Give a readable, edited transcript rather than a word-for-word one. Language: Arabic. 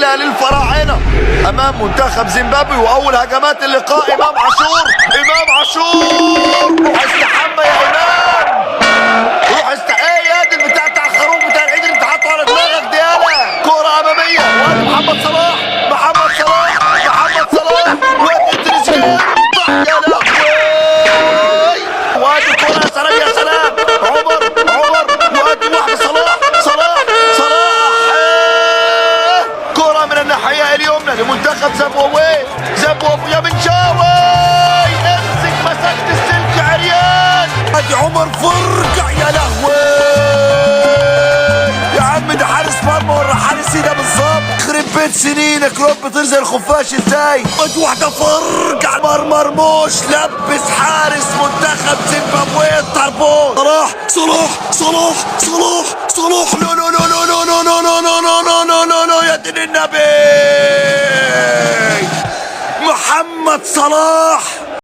ثقيلة للفراعنة أمام منتخب زيمبابوي. وأول هجمات اللقاء إمام عاشور. روح استحمى يا إمام، روح ايه يا دي البتاع بتاع الخروف بتاع العيد اللي انت حاطه على دماغك دي. يالا كرة أمامية وادي محمد صلاح وادي تريزيجيه. يا لهوي وادي كرة، يا سلام عمر وادي واحدة صلاح كرة من الناحية اليمنى لمنتخب زامبيا. يا بنشاوي مسكت السلك عريان. ادي عمر فرقع. يا لهوي يا عم، ده حارس مرمى ولا حارس ايه ده بالظبط؟ يخرب بيت سنينك، رب بتطير زي الخفاش ازاي؟ ادي واحده فرقع مرموش لبس حارس منتخب زيمبابوي الطربون. صلاح لا يا دين النبي، محمد صلاح